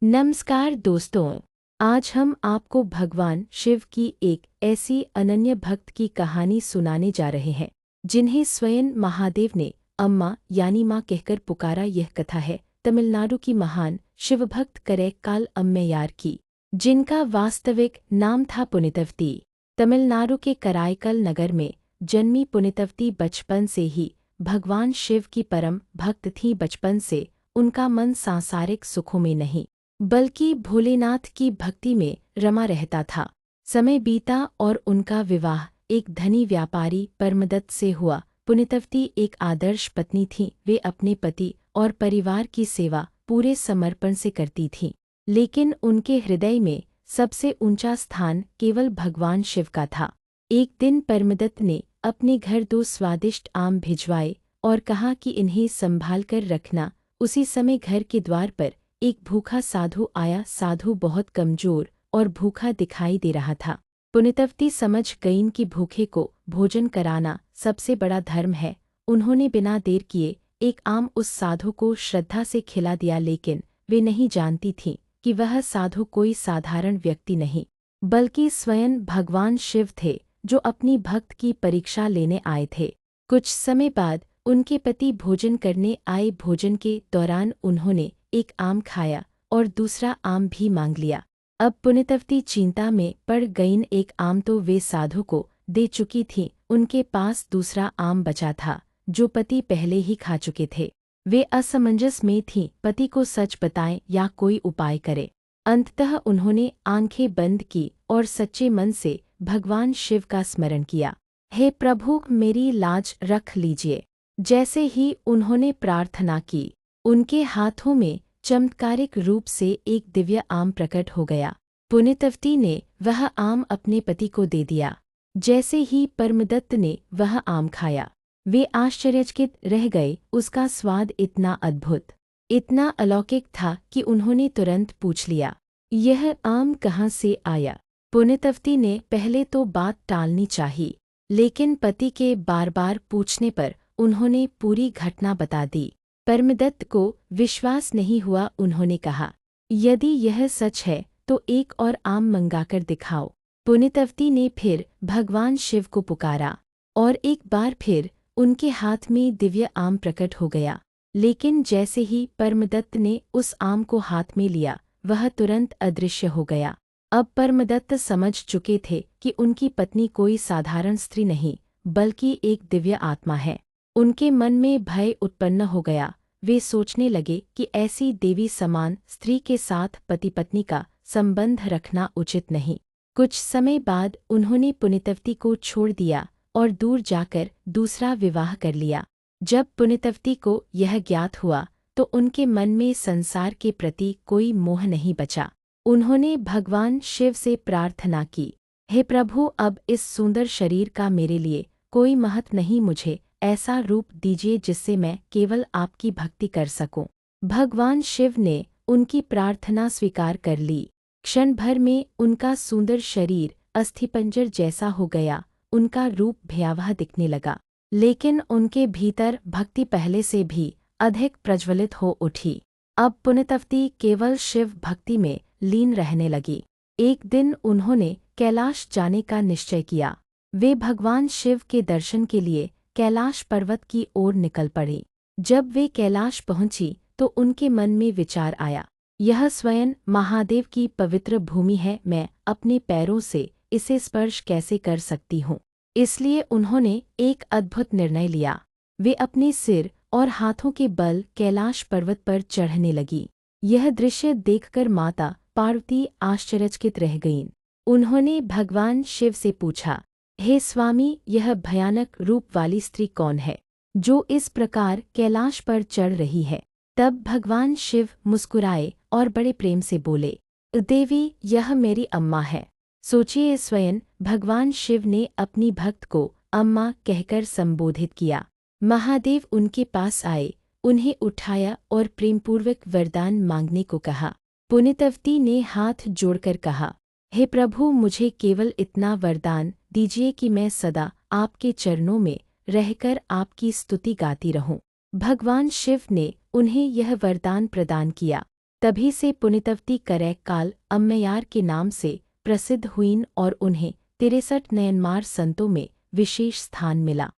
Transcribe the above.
नमस्कार दोस्तों। आज हम आपको भगवान शिव की एक ऐसी अनन्य भक्त की कहानी सुनाने जा रहे हैं जिन्हें स्वयं महादेव ने अम्मा यानी माँ कहकर पुकारा। यह कथा है तमिलनाडु की महान शिवभक्त करैक्काल अम्मैयार की, जिनका वास्तविक नाम था पुनितवती। तमिलनाडु के कराईकल नगर में जन्मी पुनितवती बचपन से ही भगवान शिव की परम भक्त थी। बचपन से उनका मन सांसारिक सुखों में नहीं बल्कि भोलेनाथ की भक्ति में रमा रहता था। समय बीता और उनका विवाह एक धनी व्यापारी परमदत्त से हुआ। पुनितवती एक आदर्श पत्नी थी। वे अपने पति और परिवार की सेवा पूरे समर्पण से करती थीं, लेकिन उनके हृदय में सबसे ऊंचा स्थान केवल भगवान शिव का था। एक दिन परमदत्त ने अपने घर 2 स्वादिष्ट आम भिजवाए और कहा कि इन्हें संभाल कर रखना। उसी समय घर के द्वार पर एक भूखा साधु आया। साधु बहुत कमजोर और भूखा दिखाई दे रहा था। पुनितवती समझ गईं कि भूखे को भोजन कराना सबसे बड़ा धर्म है। उन्होंने बिना देर किए एक आम उस साधु को श्रद्धा से खिला दिया, लेकिन वे नहीं जानती थीं कि वह साधु कोई साधारण व्यक्ति नहीं बल्कि स्वयं भगवान शिव थे, जो अपनी भक्त की परीक्षा लेने आए थे। कुछ समय बाद उनके पति भोजन करने आए। भोजन के दौरान उन्होंने एक आम खाया और दूसरा आम भी मांग लिया। अब पुनितवती चिंता में पड़ गईं। एक आम तो वे साधु को दे चुकी थीं, उनके पास दूसरा आम बचा था जो पति पहले ही खा चुके थे। वे असमंजस में थीं, पति को सच बताएं या कोई उपाय करें। अंततः उन्होंने आंखें बंद की और सच्चे मन से भगवान शिव का स्मरण किया। हे प्रभु, मेरी लाज रख लीजिए। जैसे ही उन्होंने प्रार्थना की, उनके हाथों में चमत्कारिक रूप से एक दिव्य आम प्रकट हो गया। पुनितवती ने वह आम अपने पति को दे दिया। जैसे ही परमदत्त ने वह आम खाया, वे आश्चर्यचकित रह गए। उसका स्वाद इतना अद्भुत, इतना अलौकिक था कि उन्होंने तुरंत पूछ लिया, यह आम कहाँ से आया? पुनितवती ने पहले तो बात टालनी चाहिए, लेकिन पति के बार बार पूछने पर उन्होंने पूरी घटना बता दी। परमदत्त को विश्वास नहीं हुआ। उन्होंने कहा, यदि यह सच है तो एक और आम मंगाकर दिखाओ। पुनितवती ने फिर भगवान शिव को पुकारा और एक बार फिर उनके हाथ में दिव्य आम प्रकट हो गया। लेकिन जैसे ही परमदत्त ने उस आम को हाथ में लिया, वह तुरंत अदृश्य हो गया। अब परमदत्त समझ चुके थे कि उनकी पत्नी कोई साधारण स्त्री नहीं बल्कि एक दिव्य आत्मा है। उनके मन में भय उत्पन्न हो गया। वे सोचने लगे कि ऐसी देवी समान स्त्री के साथ पति पत्नी का संबंध रखना उचित नहीं। कुछ समय बाद उन्होंने पुनितवती को छोड़ दिया और दूर जाकर दूसरा विवाह कर लिया। जब पुनितवती को यह ज्ञात हुआ तो उनके मन में संसार के प्रति कोई मोह नहीं बचा। उन्होंने भगवान शिव से प्रार्थना की, हे प्रभु, अब इस सुंदर शरीर का मेरे लिए कोई महत्व नहीं। मुझे ऐसा रूप दीजिए जिससे मैं केवल आपकी भक्ति कर सकूं। भगवान शिव ने उनकी प्रार्थना स्वीकार कर ली। क्षण भर में उनका सुंदर शरीर अस्थिपंजर जैसा हो गया। उनका रूप भयावह दिखने लगा, लेकिन उनके भीतर भक्ति पहले से भी अधिक प्रज्वलित हो उठी। अब पुनितवती केवल शिव भक्ति में लीन रहने लगी। एक दिन उन्होंने कैलाश जाने का निश्चय किया। वे भगवान शिव के दर्शन के लिए कैलाश पर्वत की ओर निकल पड़ी। जब वे कैलाश पहुंची तो उनके मन में विचार आया, यह स्वयं महादेव की पवित्र भूमि है, मैं अपने पैरों से इसे स्पर्श कैसे कर सकती हूँ? इसलिए उन्होंने एक अद्भुत निर्णय लिया। वे अपने सिर और हाथों के बल कैलाश पर्वत पर चढ़ने लगी। यह दृश्य देखकर माता पार्वती आश्चर्यचकित रह गईं। उन्होंने भगवान शिव से पूछा, हे स्वामी, यह भयानक रूप वाली स्त्री कौन है जो इस प्रकार कैलाश पर चढ़ रही है? तब भगवान शिव मुस्कुराए और बड़े प्रेम से बोले, देवी, यह मेरी अम्मा है। सोचिए, स्वयं भगवान शिव ने अपनी भक्त को अम्मा कहकर संबोधित किया। महादेव उनके पास आए, उन्हें उठाया और प्रेमपूर्वक वरदान मांगने को कहा। पुनितवती ने हाथ जोड़कर कहा, हे प्रभु, मुझे केवल इतना वरदान दीजिए कि मैं सदा आपके चरणों में रहकर आपकी स्तुति गाती रहूं। भगवान शिव ने उन्हें यह वरदान प्रदान किया। तभी से पुनितवती करैक काल अम्मयार के नाम से प्रसिद्ध हुईं और उन्हें 63 नयनमार संतों में विशेष स्थान मिला।